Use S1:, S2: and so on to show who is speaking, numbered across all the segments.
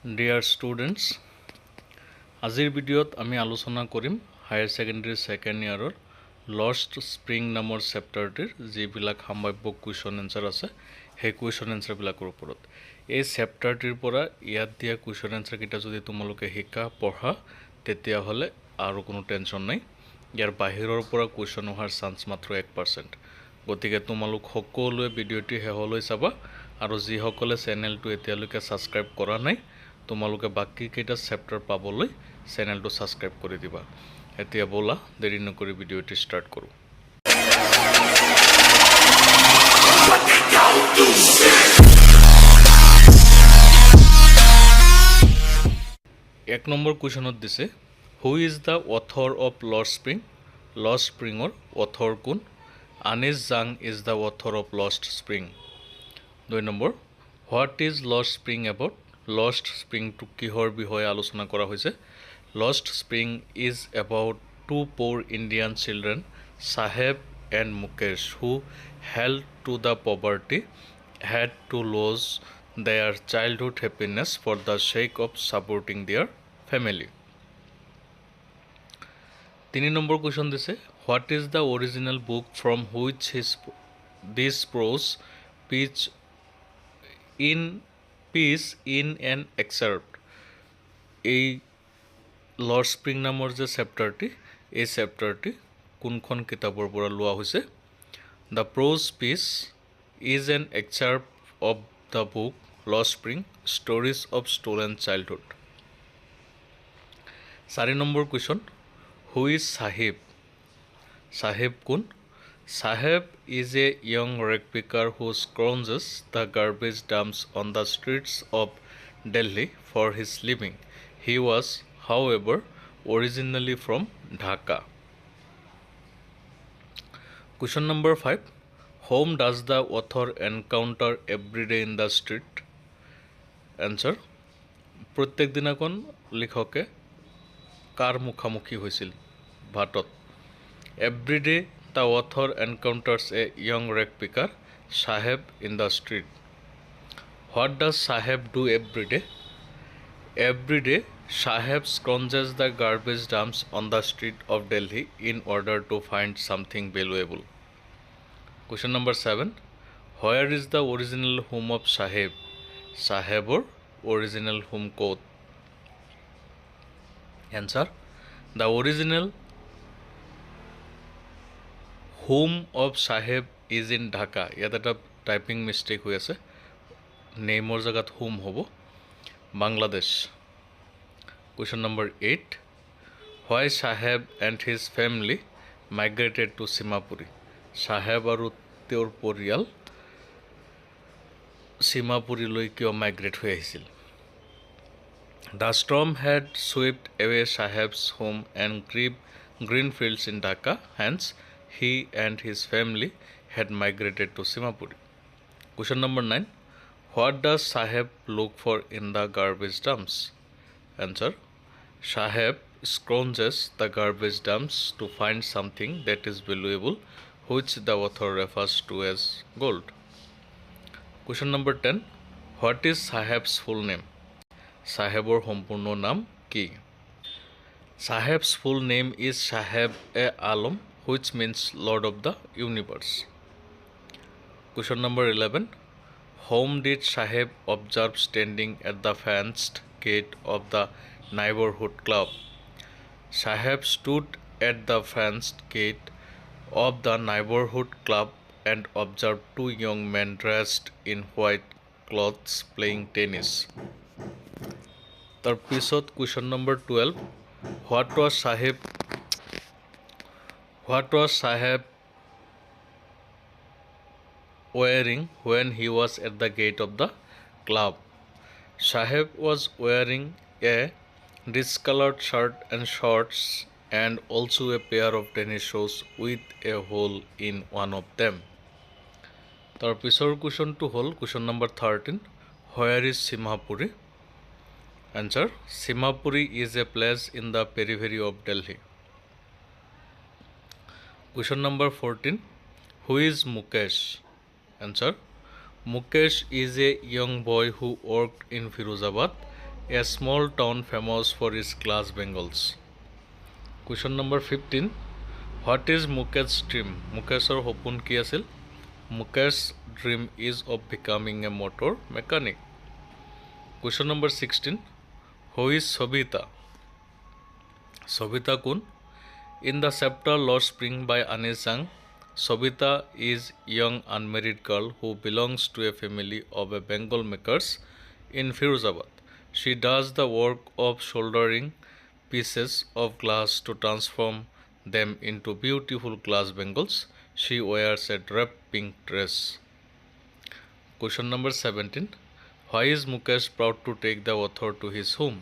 S1: Dear students, আজিৰ ভিডিঅ'ত আমি আলোচনা কৰিম হায়াৰ ছেকেণ্ডাৰী ছেকেণ্ড ইয়াৰৰ লষ্ট স্প্ৰিং নামৰ চেপ্টাৰটিৰ যিবিলাক সম্ভাব্য কুৱেশ্যন এনচাৰ আছে সেই কুৱেশ্যন এনচাৰবিলাকৰ ওপৰত। এই চেপ্টাৰটিৰ পৰা ইয়াত দিয়া কুৱেশ্যন এনচাৰকেইটা যদি তোমালোকে শিকা পঢ়া তেতিয়াহ'লে আৰু কোনো টেনশ্যন নাই। ইয়াৰ বাহিৰৰ পৰা কুৱেশ্যন অহাৰ চান্স মাত্ৰ 1%। গতিকে তোমালোক সকলোৱে ভিডিঅ'টি শেষলৈ চাবা আৰু যিসকলে চেনেলটো এতিয়ালৈকে ছাবস্ক্ৰাইব কৰা নাই তোমালোকে বাকি কেইটা চেপ্টাৰ পাবলৈ চেনেলটো ছাবস্ক্ৰাইব কৰি দিবা। এতিয়া বলা দেৰি নকৰি ভিডিঅ'টি ষ্টাৰ্ট কৰোঁ। এক নম্বৰ কুৱেশ্যনত দিছে who is the author of Lost Spring. Lost স্প্ৰিঙৰ অথৰ কোন? Anees Jung is the author of Lost Spring. 2 number what is Lost Spring about. Lost স্প্ৰিংটো কিহৰ বিষয়ে আলোচনা কৰা হৈছে? Lost Spring is about two poor Indian children Saheb and Mukesh who held to the poverty had to lose their childhood happiness for the sake of supporting their family. 3 number question দিছে what is the original book from which this prose piece in an excerpt. এই Lost spring নামৰ যে চেপ্টাৰটি এই চেপ্টাৰটি কোনখন কিতাপৰ পৰা লোৱা হৈছে? The prose piece is an excerpt of the book Lost Spring Stories of Stolen Childhood. 4 number question who is Sahib. Saheb কোন? Saheb is a young rag picker who scrounges the garbage dumps on the streets of Delhi for his living. He was, however, originally from Dhaka. Question number 5. Whom does the author encounter every day in the street? Answer. প্ৰত্যেক দিনাখন লিখকে কাৰ মুখামুখি হৈছিল ভাটত? Every day the author encounters a young rag picker, Saheb, in the street. What does Saheb do every day? Every day Saheb scrounges the garbage dumps on the street of Delhi in order to find something valuable. Question number 7. Where is the original home of Saheb? Sahebor original home ক'ত? Answer. The original home of Saheb is in Dhaka. ইয়াত এটা typing mistake হৈ আছে, নেমৰ জেগাত home হ'ব, Bangladesh. Question number 8. Why Saheb and his family migrated to Simapuri? Saheb আৰু তেওঁৰ পৰিয়াল সীমাপুৰীলৈ কিয় মাইগ্ৰেট হৈ আহিছিল? The storm had swept away Saheb's home and green fields in Dhaka, hence he and his family had migrated to Seemapuri. Question number 9. What does Saheb look for in the garbage dumps? Answer. Saheb scrounges the garbage dumps to find something that is valuable which the author refers to as gold. Question number 10. What is Saheb's full name? Sahebor সম্পূৰ্ণ নাম কি? Saheb's full name is Saheb-e-Alam, which means Lord of the Universe. Question number 11. Whom did Saheb observe standing at the fenced gate of the neighborhood club? Saheb stood at the fenced gate of the neighborhood club and observed two young men dressed in white clothes playing tennis. তাৰপিছত question number 12. What was Saheb wearing when he was at the gate of the club? Saheb was wearing a discolored shirt and shorts and also a pair of tennis shoes with a hole in one of them. তাৰ পিছৰ কুৱেশ্যনটো হ'ল question number 13. Where is Simapuri? Answer. Simapuri is a place in the periphery of Delhi. Question number 14. Who is Mukesh? Answer. Mukesh is a young boy who worked in Firozabad A small town famous for its glass bangles. Question number 15. What is Mukesh's dream? Mukeshৰ সপোন কি আছিল? Mukesh's dream is of becoming a motor mechanic. Question number 16. Who is Sobhita? Sobhita কোন? In the chapter Lost Spring by Anish Jang, Sobhita is a young unmarried girl who belongs to a family of a Bengal makers in Firozabad. She does the work of soldering pieces of glass to transform them into beautiful glass bangles. She wears a draped pink dress. Question number 17. Why is Mukesh proud to take the author to his home?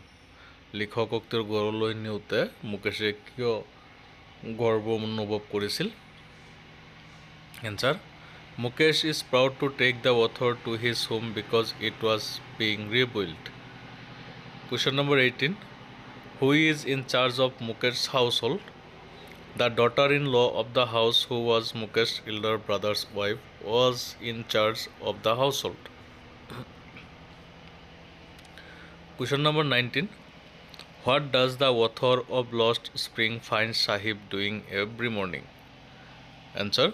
S1: লিখকক তেওঁৰ ঘৰলৈ নিওঁতে মুকেশে কিয় গৰ্ব অনুভৱ কৰিছিল? Answer. Mukesh is proud to take the author to his home because it was being rebuilt. Question number 18. Who is in charge of Mukesh's household? The daughter-in-law of the house, who was Mukesh's elder brother's wife, was in charge of the household. Question number 19. What does the author of Lost Spring find Sahib doing every morning? Answer.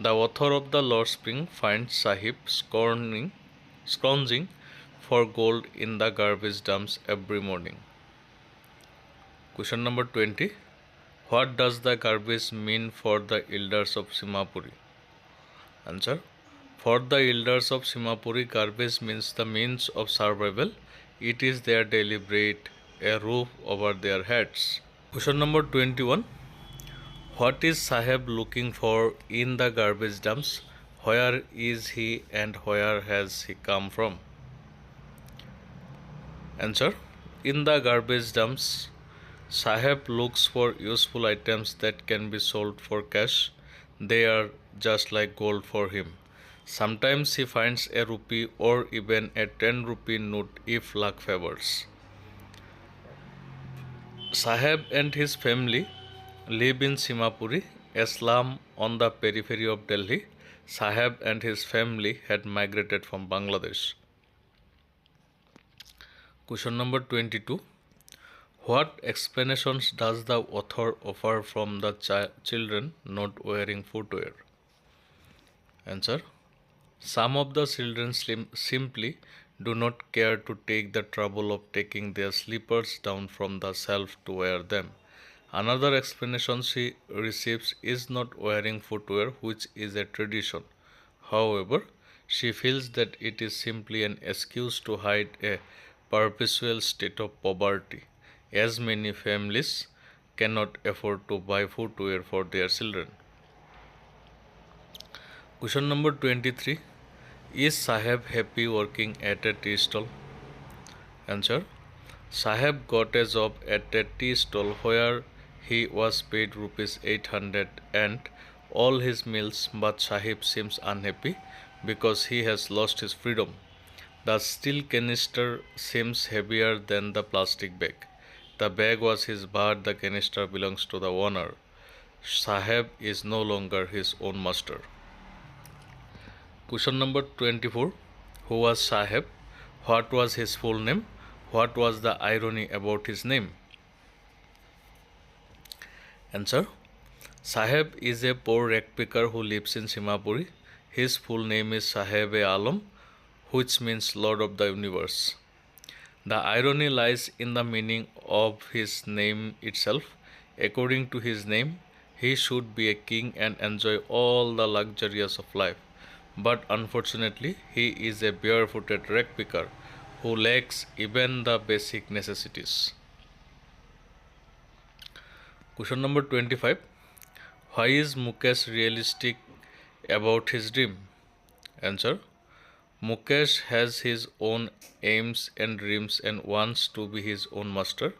S1: The author of the Lost Spring finds Sahib scrounging for gold in the garbage dumps every morning. Question number 20. What does the garbage mean for the elders of Simapuri? Answer. For the elders of Simapuri, garbage means the means of survival. It is their daily bread, a roof over their heads. Question number 21. What is Sahib looking for in the garbage dumps? Where is he and where has he come from? Answer. In the garbage dumps, Sahib looks for useful items that can be sold for cash. They are just like gold for him. Sometimes he finds a rupee or even a 10 rupee note if luck favors. Sahib and his family live in Simapuri, a slum on the periphery of Delhi. Sahib and his family had migrated from Bangladesh. Question number 22. What explanations does the author offer from the children not wearing footwear? Answer. Some of the children simply do not care to take the trouble of taking their slippers down from the shelf to wear them. Another explanation she receives is not wearing footwear, which is a tradition. However, she feels that it is simply an excuse to hide a perpetual state of poverty, as many families cannot afford to buy footwear for their children. Question number 23. Is Sahib happy working at a tea stall? Answer. Sahib got a job at a tea stall where he was paid rupees 800 and all his meals, but Sahib seems unhappy because he has lost his freedom. The steel canister seems heavier than the plastic bag. The bag was his, but the canister belongs to the owner. Sahib is no longer his own master. Question number 24. Who was Sahib? What was his full name? What was the irony about his name? Answer. Sahib is a poor ragpicker who lives in Simapuri. His full name is Sahib-e-Alam, which means Lord of the Universe. The irony lies in the meaning of his name itself. According to his name, he should be a king and enjoy all the luxuries of life. But unfortunately, he is a barefooted ragpicker who lacks even the basic necessities. Question number 25. Why is Mukesh realistic about his dream? Answer. Mukesh has his own aims and dreams and wants to be his own master.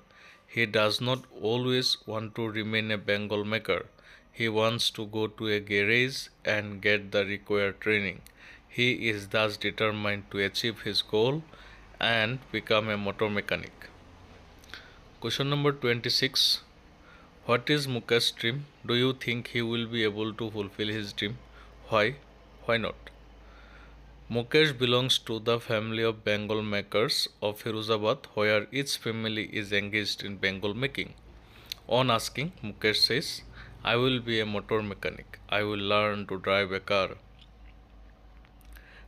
S1: He does not always want to remain a Bengal maker. He wants to go to a garage and get the required training. He is thus determined to achieve his goal and become a motor mechanic. Question number 26. What is Mukesh's dream? Do you think he will be able to fulfill his dream? Why? Why not? Mukesh belongs to the family of Bengal makers of Firozabad, where each family is engaged in Bengal making. On asking, Mukesh says, I will be a motor mechanic. I will learn to drive a car.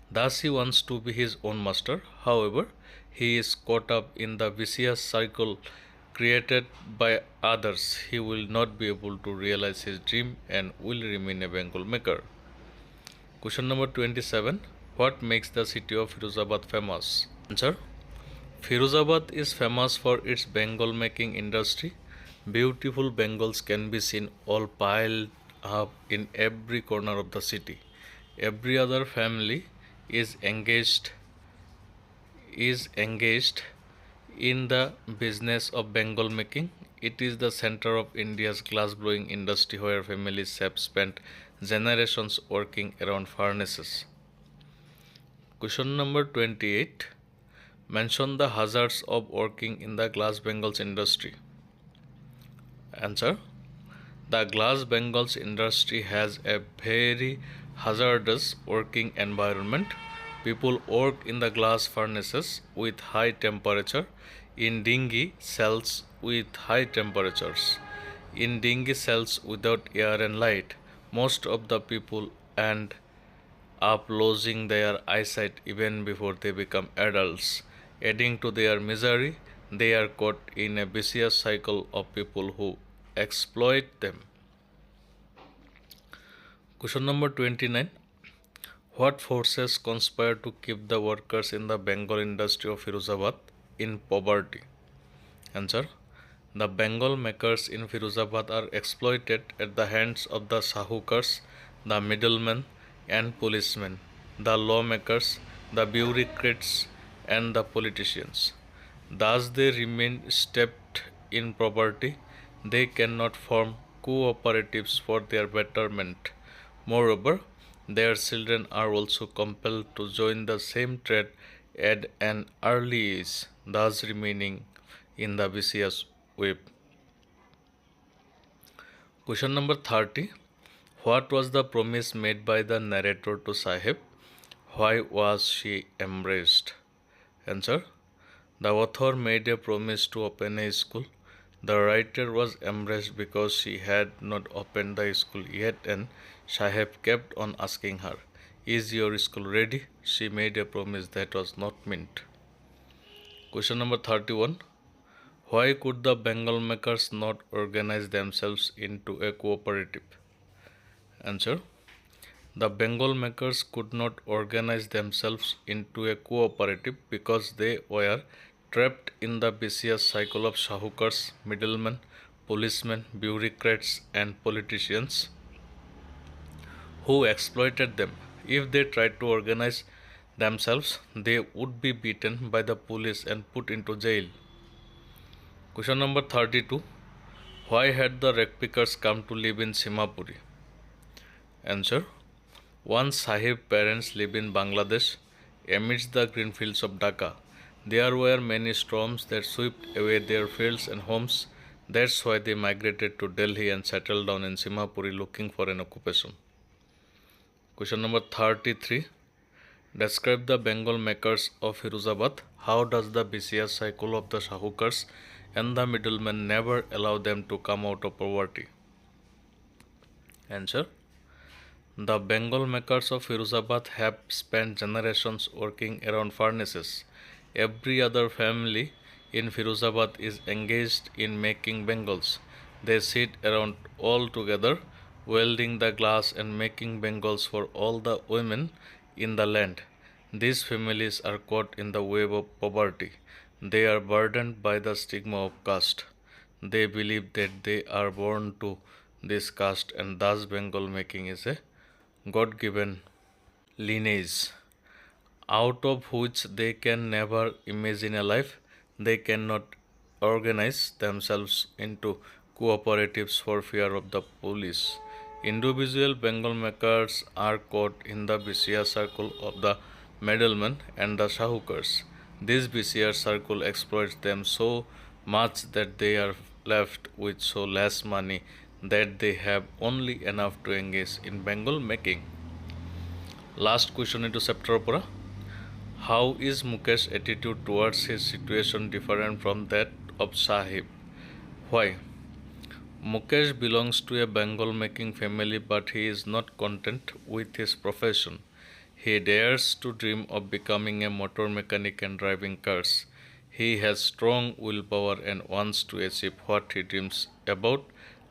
S1: Thus, he wants to be his own master. However, he is caught up in the vicious cycle created by others. He will not be able to realize his dream and will remain a Bengal maker. Question number 27. What makes the city of Firozabad famous? Answer. Firozabad is famous for its Bengal making industry. Beautiful Bengals can be seen all piled up in every corner of the city. Every other family is engaged in the business of Bengal making. It is the center of India's glass blowing industry where families have spent generations working around furnaces. Question number 28. Mention the hazards of working in the glass Bengals industry. Answer. The glass Bengals industry has a very hazardous working environment. People work in the glass furnaces with high temperature, in dingy cells with high temperatures, in dingy cells without air and light. Most of the people end up losing their eyesight even before they become adults. Adding to their misery, they are caught in a vicious cycle of people who exploit them. Question number 29. What forces conspire to keep the workers in the Bengal industry of Firozabad in poverty? Answer. The Bengal makers in Firozabad are exploited at the hands of the sahukars, the middlemen and policemen, the lawmakers, the bureaucrats and the politicians. Thus they remain steeped in poverty. They cannot form cooperatives for their betterment. Moreover, their children are also compelled to join the same trade at an early age, thus remaining in the vicious web. Question number 30. What was the promise made by the narrator to Sahib? Why was she embraced? Answer. The author made a promise to open a school. The writer was embraced because she had not opened the school yet, and Sahib kept on asking her, Is your school ready? She made a promise that was not meant. Question number 31. Why could the Bengal makers not organize themselves into a cooperative? Answer. The Bengal makers could not organize themselves into a cooperative because they were trapped in the vicious cycle of sahukars, middlemen, policemen, bureaucrats, and politicians who exploited them. If they tried to organize themselves, they would be beaten by the police and put into jail. Question number 32. Why had the rag pickers come to live in Simapuri? Answer. Once Sahib parents lived in Bangladesh amidst the green fields of Dhaka. There were many storms that swept away their fields and homes. That's why they migrated to Delhi and settled down in Simapuri looking for an occupation. Question number 33. Describe the Bengal makers of Firozabad. How does the vicious cycle of the Shahukars and the middlemen never allow them to come out of poverty? Answer. The Bengal makers of Firozabad have spent generations working around furnaces. Every other family in Firozabad is engaged in making bangles. They sit around all together, welding the glass and making bangles for all the women in the land. These families are caught in the web of poverty. They are burdened by the stigma of caste. They believe that they are born to this caste and thus Bengal making is a God given lineage out of which they can never imagine a life. They cannot organize themselves into cooperatives for fear of the police. Individual Bengal makers are caught in the vicious circle of the middlemen and the shahukars. This vicious circle exploits them so much that they are left with so less money that they have only enough to engage in Bengal making. Last question into chapter opera. How is Mukesh's attitude towards his situation different from that of Sahib? Why? Mukesh belongs to a Bengal making family, but he is not content with his profession. He dares to dream of becoming a motor mechanic and driving cars. He has strong willpower and wants to achieve what he dreams about,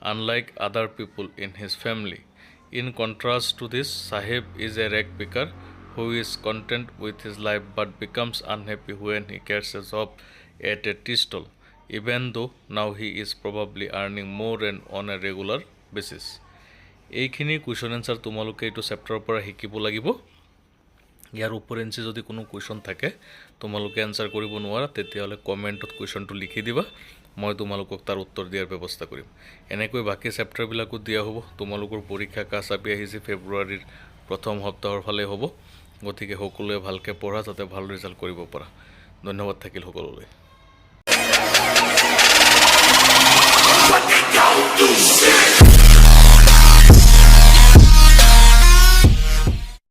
S1: unlike other people in his family. In contrast to this, Sahib is a rag picker who is content with his life but becomes unhappy when he gets a job at a tea stall, even though now he is probably earning more and on a regular basis. এইখিনি question answer তোমালোকে এইটো চেপ্টাৰৰ পৰা শিকিব লাগিব। ইয়াৰ ওপৰেঞ্চি যদি কোনো question থাকে তোমালোকে এনচাৰ কৰিব নোৱাৰা তেতিয়াহ'লে কমেণ্টত কুৱেশ্যনটো লিখি দিবা, মই তোমালোকক তাৰ উত্তৰ দিয়াৰ ব্যৱস্থা কৰিম। এনেকৈ বাকী চেপ্টাৰবিলাকো দিয়া হ'ব। তোমালোকৰ পৰীক্ষা কাছাপি আহিছে ফেব্ৰুৱাৰীৰ প্ৰথম সপ্তাহৰ ফালে হ'ব, গতিকে সকলোৱে ভালকৈ পঢ়া যাতে ভাল ৰিজাল্ট কৰিব পাৰা। ধন্যবাদ থাকিল সকলোলৈ।